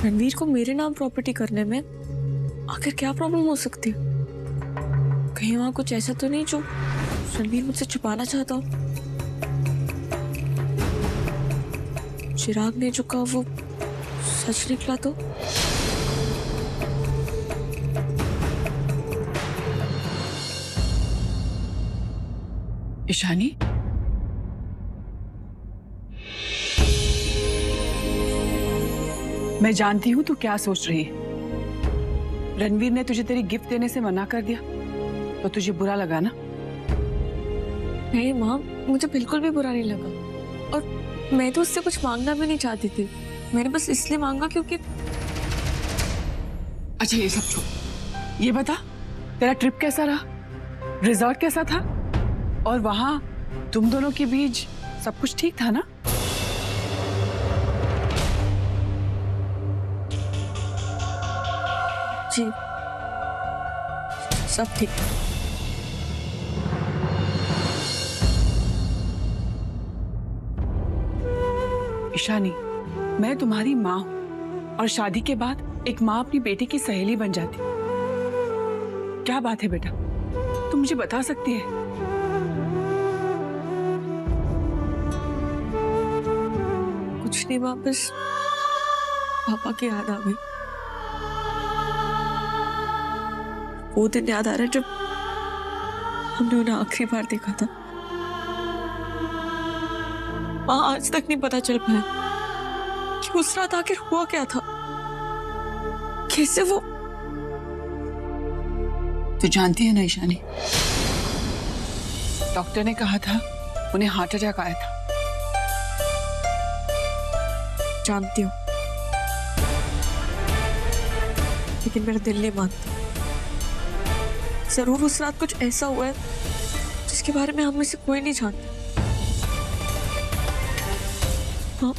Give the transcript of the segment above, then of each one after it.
रणवीर को मेरे नाम प्रॉपर्टी करने में आखिर क्या प्रॉब्लम हो सकती है? कहीं वहां कुछ ऐसा तो नहीं जो रणवीर मुझसे छुपाना चाहता हो? चिराग ने जो कहा वो सच निकला तो? ईशानी, मैं जानती हूं तू क्या सोच रही है। रणवीर ने तुझे तेरी गिफ्ट देने से मना कर दिया तो तुझे बुरा लगा ना? नहीं माँ, मुझे बिल्कुल भी बुरा नहीं लगा। और मैं तो उससे कुछ मांगना भी नहीं चाहती थी। मैंने बस इसलिए मांगा क्योंकि... अच्छा ये सब छोड़, ये बता तेरा ट्रिप कैसा रहा? रिजॉर्ट कैसा था? और वहां तुम दोनों के बीच सब कुछ ठीक था ना? जी, सब ठीक है। ईशानी, मैं तुम्हारी माँ हूं और शादी के बाद एक माँ अपनी बेटी की सहेली बन जाती। क्या बात है बेटा, तुम मुझे बता सकती है? कुछ नहीं माँ, बस पापा की याद आ गई। वो दिन याद आ रहा है जब हमने उन्हें आखिरी बार देखा था। माँ, आज तक नहीं पता चल पाया कि उस रात आखिर हुआ क्या था। कैसे वो... तू जानती है ना ईशानी, डॉक्टर ने कहा था उन्हें हार्ट अटैक आया था। जानती हूँ, लेकिन मेरा दिल नहीं मानता। जरूर उस रात कुछ ऐसा हुआ है जिसके बारे में हम में से कोई नहीं जानता। हाँ,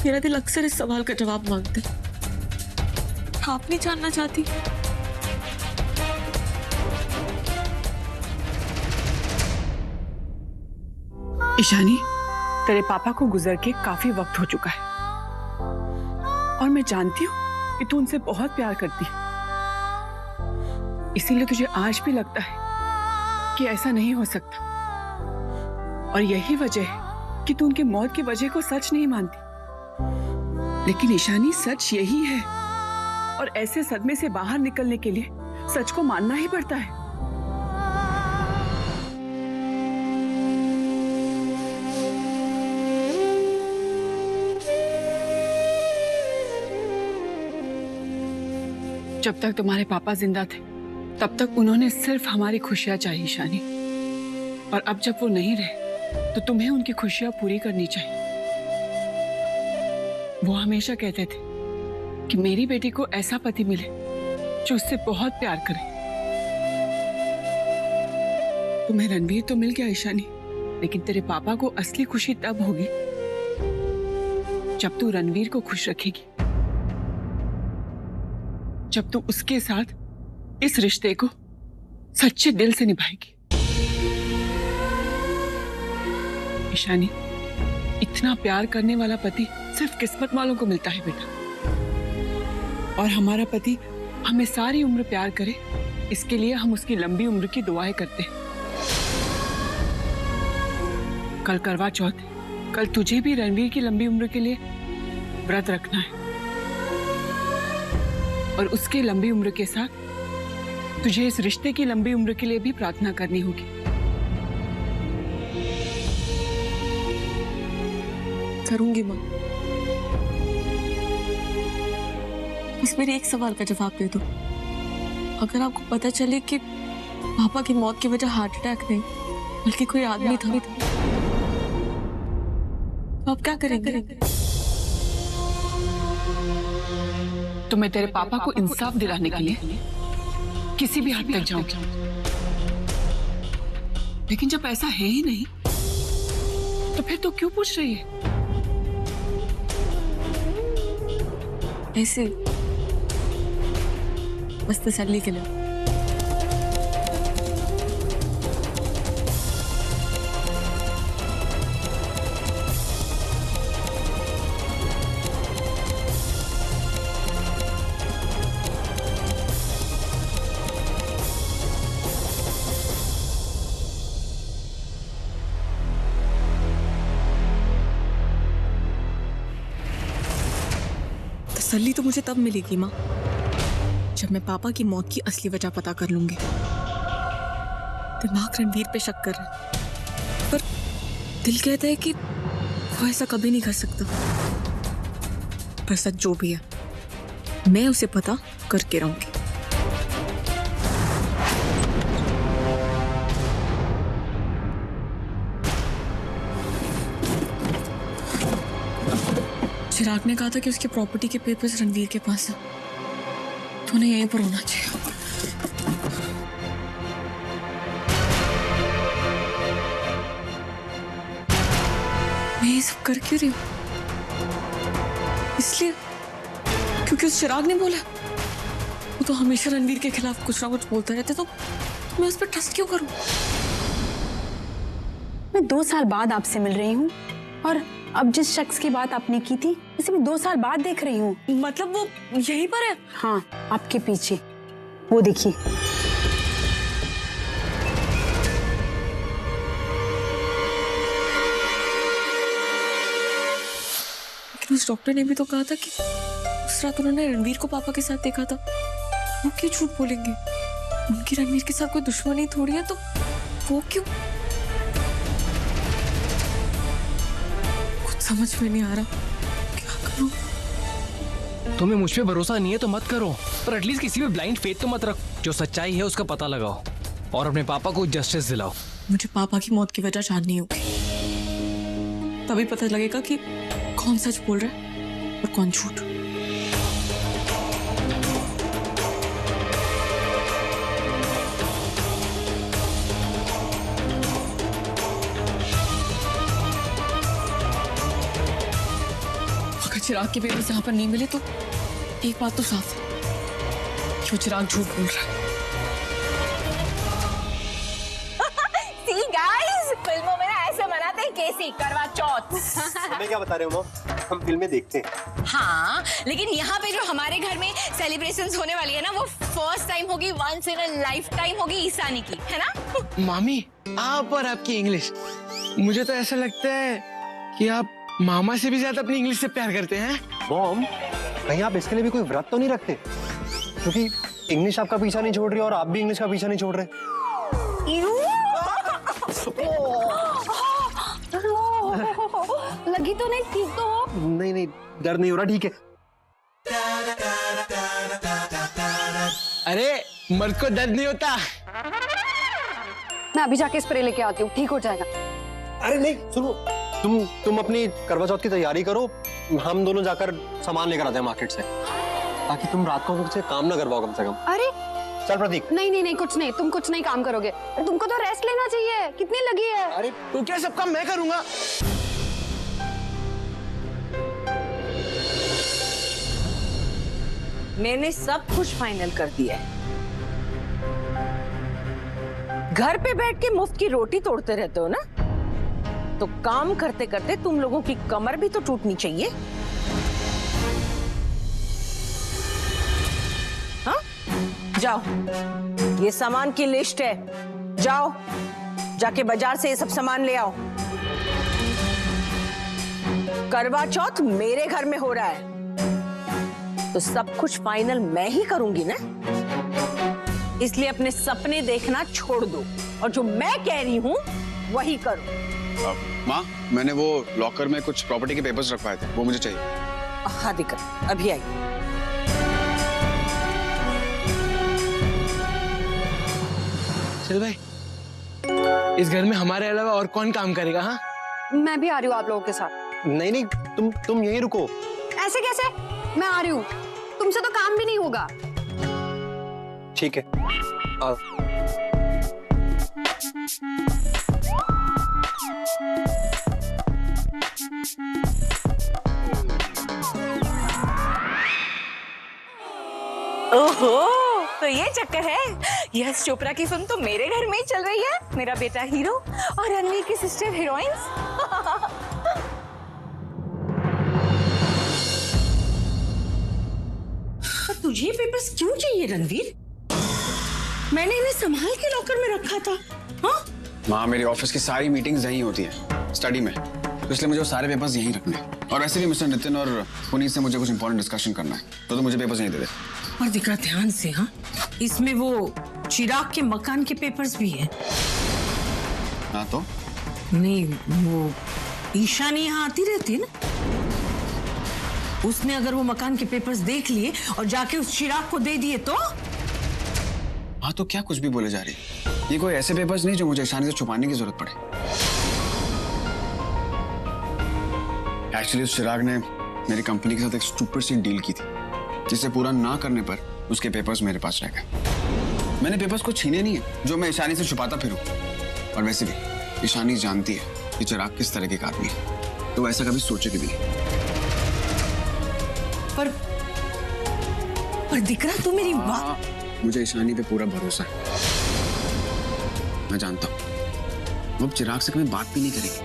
मेरा दिल अक्सर इस सवाल का जवाब मांगता है। आप नहीं जानना चाहती? ईशानी, तेरे पापा को गुजर के काफी वक्त हो चुका है और मैं जानती हूँ कि तू उनसे बहुत प्यार करती है। इसीलिए तुझे आज भी लगता है कि ऐसा नहीं हो सकता और यही वजह है कि तू उनकी मौत की वजह को सच नहीं मानती। लेकिन ईशानी, सच यही है और ऐसे सदमे से बाहर निकलने के लिए सच को मानना ही पड़ता है। जब तक तुम्हारे पापा जिंदा थे तब तक उन्होंने सिर्फ हमारी खुशियां चाही ईशानी, और अब जब वो नहीं रहे तो तुम्हें उनकी खुशियां पूरी करनी चाहिए। वो हमेशा कहते थे कि मेरी बेटी को ऐसा पति मिले जो उससे बहुत प्यार करे। तुम्हें रणवीर तो मिल गया ईशानी, लेकिन तेरे पापा को असली खुशी तब होगी जब तू रणवीर को खुश रखेगी, जब तू उसके साथ इस रिश्ते को सच्चे दिल से निभाएगी। ईशानी, इतना प्यार करने वाला पति सिर्फ किस्मत वालों को मिलता है बेटा। और हमारा पति हमें सारी उम्र प्यार करे, इसके लिए हम उसकी लंबी उम्र की दुआएं करते हैं। कल करवा चौथ है, कल तुझे भी रणवीर की लंबी उम्र के लिए व्रत रखना है और उसके लंबी उम्र के साथ तुझे इस रिश्ते की लंबी उम्र के लिए भी प्रार्थना करनी होगी। करूंगी माँ, बस मेरे एक सवाल का जवाब दे दो। अगर आपको पता चले कि पापा की मौत की वजह हार्ट अटैक नहीं बल्कि कोई आदमी था, तो आप क्या करेंगे? तो मैं तेरे पापा को इंसाफ दिलाने के लिए किसी भी हद तक जाऊंगी। लेकिन जब ऐसा है ही नहीं तो फिर तो क्यों पूछ रही है? ऐसे बस तसल्ली के लिए। तसल्ली तो मुझे तब मिलेगी माँ, जब मैं पापा की मौत की असली वजह पता कर लूंगी। दिमाग रणवीर पे शक कर रहा है, पर दिल कहता है कि वो ऐसा कभी नहीं कर सकता। पर सच जो भी है, मैं उसे पता करके रहूंगी। चिराग ने कहा था कि उसके प्रॉपर्टी के पेपर्स रणवीर के पास है, तो उन्हें यहीं पर होना चाहिए। मैं ये सब कर क्यों रही हूँ? इसलिए क्योंकि उस चिराग ने बोला। वो तो हमेशा रणवीर के खिलाफ कुछ ना कुछ बोलता रहता, तो मैं उस पर ट्रस्ट क्यों करूं? मैं 2 साल बाद आपसे मिल रही हूँ और अब जिस शख्स की बात आपने की थी उसे मैं 2 साल बाद देख रही हूँ। मतलब वो यहीं पर है? हाँ, आपके पीछे, वो देखिए। लेकिन उस डॉक्टर ने भी तो कहा था कि उस रात उन्होंने रणवीर को पापा के साथ देखा था। वो क्यों झूठ बोलेंगे? उनकी रणवीर के साथ कोई दुश्मनी थोड़ी है, तो वो क्यों? कुछ समझ में नहीं आ रहा, क्या करूं? तुम्हें मुझ पे भरोसा नहीं है तो मत करो, पर एटलीस्ट किसी पे ब्लाइंड फेथ तो मत रखो। जो सच्चाई है उसका पता लगाओ और अपने पापा को जस्टिस दिलाओ। मुझे पापा की मौत की वजह जाननी होगी, तभी पता लगेगा कि कौन सच बोल रहा है और कौन झूठ। अगर चिराग के पेपर्स यहाँ पर नहीं मिले तो एक बात तो साफ है कि वो चिराग झूठ बोल रहा है। See guys, फिल्मों में ना ऐसे मनाते हैं केसी करवा चौथ। मैं क्या बता रहे हो मॉम, हम फिल्में देखते हैं। हाँ, लेकिन यहाँ पे जो हमारे घर में सेलिब्रेशंस होने वाली है ना, वो फर्स्ट टाइम होगी, once in a life time होगी ईशानी की, है ना? मामी, आप और आपकी इंग्लिश, मुझे तो ऐसा लगता है कि आप मामा से भी ज्यादा अपनी इंग्लिश से प्यार करते हैं। मॉम, कहीं आप इसके लिए भी कोई व्रत तो नहीं रखते? क्योंकि इंग्लिश आपका पीछा नहीं छोड़ रही और आप भी इंग्लिश का पीछा नहीं छोड़ रहे। लगी तो नहीं? ठीक तो हो? नहीं नहीं, दर्द नहीं हो रहा, ठीक है। अरे मर्द को दर्द नहीं होता। मैं अभी जाके स्प्रे लेके आती हूँ, ठीक हो जाएगा। अरे नहीं, सुनो, तुम अपनी करवा चौथ की तैयारी करो, हम दोनों जाकर सामान लेकर आते हैं मार्केट से, ताकि तुम रात को मुझसे काम ना करवाओ कम से कम। अरे चल प्रतीक। नहीं नहीं नहीं, कुछ नहीं, तुम कुछ नहीं काम करोगे। तुमको तो रेस्ट लेना चाहिए, कितनी लगी है। अरे तो क्या सब काम मैं करूंगा? मैंने सब कुछ फाइनल कर दिया है। घर पे बैठ के मुफ्त की रोटी तोड़ते रहते हो ना, तो काम करते करते तुम लोगों की कमर भी तो टूटनी चाहिए। हाँ, जाओ, ये सामान की लिस्ट है, जाओ जाके बाजार से ये सब सामान ले आओ। करवा चौथ मेरे घर में हो रहा है, तो सब कुछ फाइनल मैं ही करूंगी ना, इसलिए अपने सपने देखना छोड़ दो और जो मैं कह रही हूं वही करो। माँ, मैंने वो लॉकर में कुछ प्रॉपर्टी के पेपर्स रखवाए थे, वो मुझे चाहिए। हाँ दिक्कत, अभी आई। चल भाई, इस घर में हमारे अलावा और कौन काम करेगा? हाँ, मैं भी आ रही हूँ आप लोगों के साथ। नहीं नहीं, तुम यहीं रुको। ऐसे कैसे? मैं आ रही हूँ, तुमसे तो काम भी नहीं होगा। ठीक है, ओहो, तो ये चक्कर है। यश चोपड़ा की फिल्म तो मेरे घर में ही चल रही है, मेरा बेटा हीरो और रणवीर की सिस्टर हीरोइंस। पर तुझे पेपर्स क्यों चाहिए रणवीर? मैंने इन्हें संभाल के लॉकर में रखा था। हाँ? माँ, मेरी ऑफिस की सारी मीटिंग्स यहीं होती है, स्टडी में। तो इसलिए मुझे वो सारे पेपर्स यहीं रखने हैं। और वैसे भी मिस्टर नितिन और पुनीत से मुझे कुछ इंपॉर्टेंट डिस्कशन करना है, तो मुझे पेपर्स यहीं दे दे। और दिख रहा ध्यान से, हाँ, इसमें वो चिराग के मकान के पेपर्स भी हैं। हाँ तो नहीं, वो ईशानी यहाँ आती रहती है ना, उसने अगर वो मकान के पेपर्स देख लिए और जाके उस चिराग को दे दिए तो? हाँ तो क्या कुछ भी बोले जा रही है? ये कोई ऐसे पेपर्स नहीं जो मुझे ईशानी से छुपाने की जरूरत पड़े। एक्चुअली उस चिराग ने मेरी कंपनी के साथ एक स्टूपिड सी डील की थी, जिसे पूरा ना करने पर उसके पेपर्स मेरे पास रह गए। मैंने पेपर्स को छीने नहीं है जो मैं ईशानी से छुपाता फिरूं। और वैसे भी ईशानी जानती है कि चिराग किस तरह के आदमी है, तो ऐसा कभी सोचेगी भी नहीं। पर दिख रहा, तू मेरी बात। मुझे ईशानी पे पूरा भरोसा है। मैं जानता हूँ वो चिराग से कभी बात भी नहीं करेगी,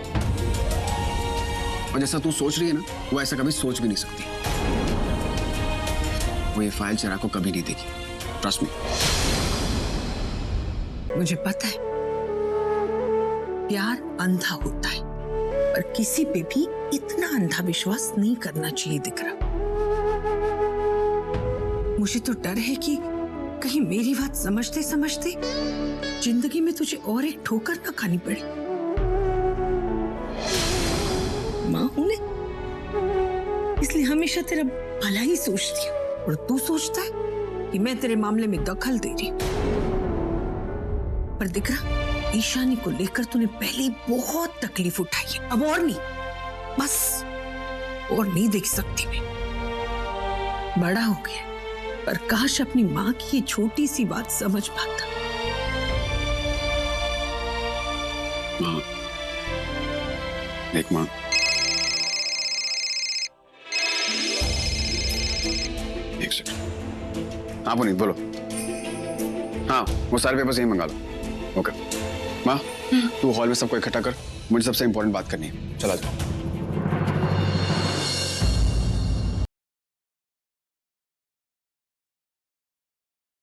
और जैसा तू सोच रही है ना, वो ऐसा कभी सोच भी नहीं सकती। वो ये फाइल चिराग को कभी नहीं देगी, ट्रस्ट मी। मुझे पता है प्यार अंधा होता है, पर किसी पे भी इतना अंधा विश्वास नहीं करना चाहिए। दिख रहा, मुझे तो डर है कि कहीं मेरी बात समझते समझते जिंदगी में तुझे और एक ठोकर ना खानी पड़े। माँ हूं मैं, इसलिए हमेशा तेरा भला ही सोचती हूँ, और तू सोचता है कि मैं तेरे मामले में दखल दे रही हूं। पर दिख रहा, ईशानी को लेकर तूने पहले ही बहुत तकलीफ उठाई है, अब और नहीं, बस और नहीं देख सकती मैं। बड़ा हो गया, पर काश अपनी माँ की ये छोटी सी बात समझ पाता। माँ, एक माँ, एक सेकंड। हाँ पुनीत बोलो। हाँ वो सारे पेपर्स यहीं मंगा लो। ओके माँ, तू हॉल में सबको इकट्ठा कर, मुझे सबसे इंपॉर्टेंट बात करनी है। चला जाओ।